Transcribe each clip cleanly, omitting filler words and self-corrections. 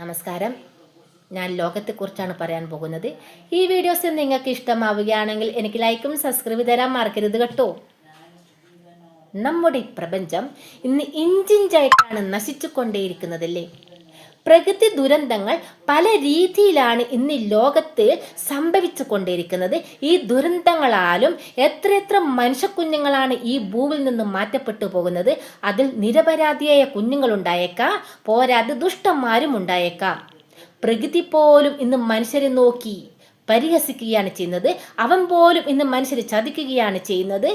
നമസ്കാരം. ഞാൻ ലോകത്തെക്കുറിച്ചാണ് പറയാൻ പോകുന്നത്. ഈ വീഡിയോസ് നിങ്ങൾക്ക് ഇഷ്ടമാവുകയാണെങ്കിൽ എനിക്ക് ലൈക്കും സബ്സ്ക്രൈബ് തരാൻ മറക്കരുത് കേട്ടോ. നമ്മുടെ പ്രപഞ്ചം ഇന്ന് ഇഞ്ചിഞ്ചായിട്ടാണ് നശിച്ചു കൊണ്ടേയിരിക്കുന്നതല്ലേ. പ്രകൃതി ദുരന്തങ്ങൾ പല രീതിയിലാണ് ഇന്ന് ലോകത്ത് സംഭവിച്ചു കൊണ്ടിരിക്കുന്നത്. ഈ ദുരന്തങ്ങളാലും എത്രയെത്ര മനുഷ്യക്കുഞ്ഞുങ്ങളാണ് ഈ ഭൂമിയിൽ നിന്ന് മാറ്റപ്പെട്ടു പോകുന്നത്. അതിൽ നിരപരാധിയായ കുഞ്ഞുങ്ങളുണ്ടായേക്കാം, പോരാതെ ദുഷ്ടന്മാരും ഉണ്ടായേക്കാം. പ്രകൃതി പോലും ഇന്ന് മനുഷ്യരെ നോക്കി പരിഹസിക്കുകയാണ് ചെയ്യുന്നത്. അവൻ പോലും ഇന്ന് മനുഷ്യരെ ചതിക്കുകയാണ് ചെയ്യുന്നത്.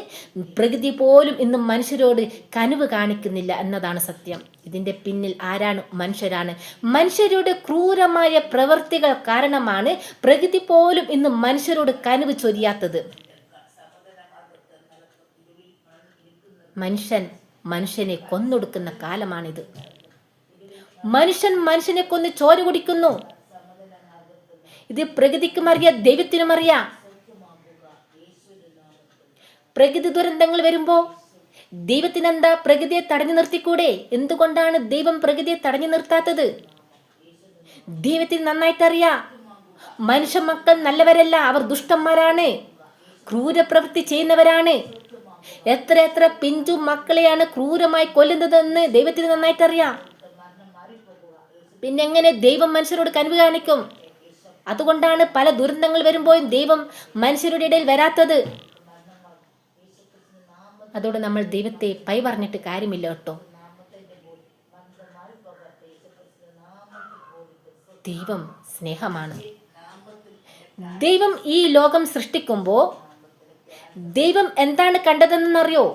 പ്രകൃതി പോലും ഇന്ന് മനുഷ്യരോട് കനിവ് കാണിക്കുന്നില്ല എന്നതാണ് സത്യം. ഇതിൻ്റെ പിന്നിൽ ആരാണ്? മനുഷ്യരാണ്. മനുഷ്യരുടെ ക്രൂരമായ പ്രവൃത്തികൾ കാരണമാണ് പ്രകൃതി പോലും ഇന്ന് മനുഷ്യരോട് കനിവ് ചൊരിയാത്തത്. മനുഷ്യനെ കൊന്നൊടുക്കുന്ന കാലമാണിത്. മനുഷ്യനെ കൊന്ന് ചോര കുടിക്കുന്നു. ഇത് പ്രകൃതിക്കും അറിയാം, ദൈവത്തിനും അറിയാം. പ്രകൃതി ദുരന്തങ്ങൾ വരുമ്പോ ദൈവത്തിനെന്താ പ്രകൃതിയെ തടഞ്ഞു നിർത്തിക്കൂടെ? എന്തുകൊണ്ടാണ് ദൈവം പ്രകൃതിയെ തടഞ്ഞു നിർത്താത്തത്? ദൈവത്തിന് നന്നായിട്ടറിയാം, മനുഷ്യ മക്കൾ നല്ലവരല്ല, അവർ ദുഷ്ടന്മാരാണ്, ക്രൂരപ്രവൃത്തി ചെയ്യുന്നവരാണ്. എത്ര പിഞ്ചു മക്കളെയാണ് ക്രൂരമായി കൊല്ലുന്നതെന്ന് ദൈവത്തിന് നന്നായിട്ടറിയാം. പിന്നെങ്ങനെ ദൈവം മനുഷ്യരോട് കനിവ് കാണിക്കും? അതുകൊണ്ടാണ് പല ദുരന്തങ്ങൾ വരുമ്പോഴും ദൈവം മനുഷ്യരുടെ ഇടയിൽ വരാത്തത്. അതോടെ നമ്മൾ ദൈവത്തെ പൈ പറഞ്ഞിട്ട് കാര്യമില്ല കേട്ടോ. ദൈവം സ്നേഹമാണ്. ദൈവം ഈ ലോകം സൃഷ്ടിക്കുമ്പോൾ ദൈവം എന്താണ് കണ്ടതെന്നറിയോ?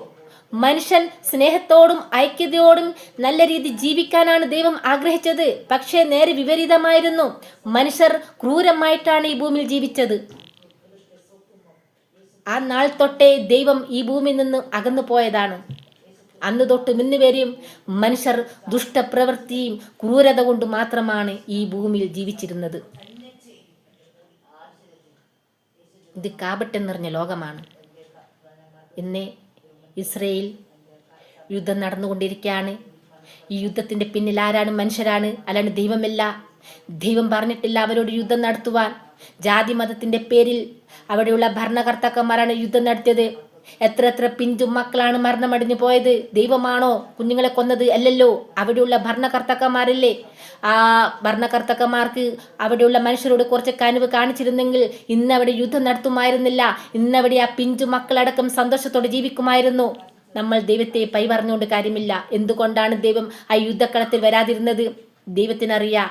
മനുഷ്യൻ സ്നേഹത്തോടും ഐക്യതയോടും നല്ല രീതി ജീവിക്കാനാണ് ദൈവം ആഗ്രഹിച്ചത്. പക്ഷേ നേരെ വിപരീതമായിരുന്നു. മനുഷ്യർ ക്രൂരമായിട്ടാണ് ഈ ഭൂമിയിൽ ജീവിച്ചത്. ആ നാൾ തൊട്ടേ ദൈവം ഈ ഭൂമിയിൽ നിന്ന് അകന്നു പോയതാണ്. അന്ന് തൊട്ട് ഇന്ന് വരെയും മനുഷ്യർ ദുഷ്ടപ്രവൃത്തിയും ക്രൂരത കൊണ്ട് മാത്രമാണ് ഈ ഭൂമിയിൽ ജീവിച്ചിരുന്നത്. ഇത് കാപട്യം നിറഞ്ഞ ലോകമാണ്. ഇന്ന് ഇസ്രയേൽ യുദ്ധം നടന്നുകൊണ്ടിരിക്കുകയാണ്. ഈ യുദ്ധത്തിൻ്റെ പിന്നിൽ ആരാണ്? മനുഷ്യരാണ്, അല്ലാണ്ട് ദൈവമല്ല. ദൈവം പറഞ്ഞിട്ടില്ല അവരോട് യുദ്ധം നടത്തുവാൻ. ജാതി മതത്തിൻ്റെ പേരിൽ അവിടെയുള്ള ഭരണകർത്താക്കന്മാരാണ് യുദ്ധം നടത്തിയത്. എത്ര പിഞ്ചു മക്കളാണ് മരണമടിഞ്ഞു പോയത്? ദൈവമാണോ കുഞ്ഞുങ്ങളെ കൊന്നത്? അല്ലല്ലോ, അവിടെയുള്ള ഭരണകർത്താക്കന്മാരല്ലേ. ആ ഭരണകർത്താക്കന്മാർക്ക് അവിടെയുള്ള മനുഷ്യരോട് കുറച്ച് കനിവ് കാണിച്ചിരുന്നെങ്കിൽ ഇന്നവിടെ യുദ്ധം നടത്തുമായിരുന്നില്ല. ഇന്നവിടെ ആ പിഞ്ചു മക്കളടക്കം സന്തോഷത്തോടെ ജീവിക്കുമായിരുന്നു. നമ്മൾ ദൈവത്തെ പൈ പറഞ്ഞുകൊണ്ട് കാര്യമില്ല. എന്തുകൊണ്ടാണ് ദൈവം ആ യുദ്ധക്കളത്തിൽ വരാതിരുന്നത്? ദൈവത്തിനറിയാം.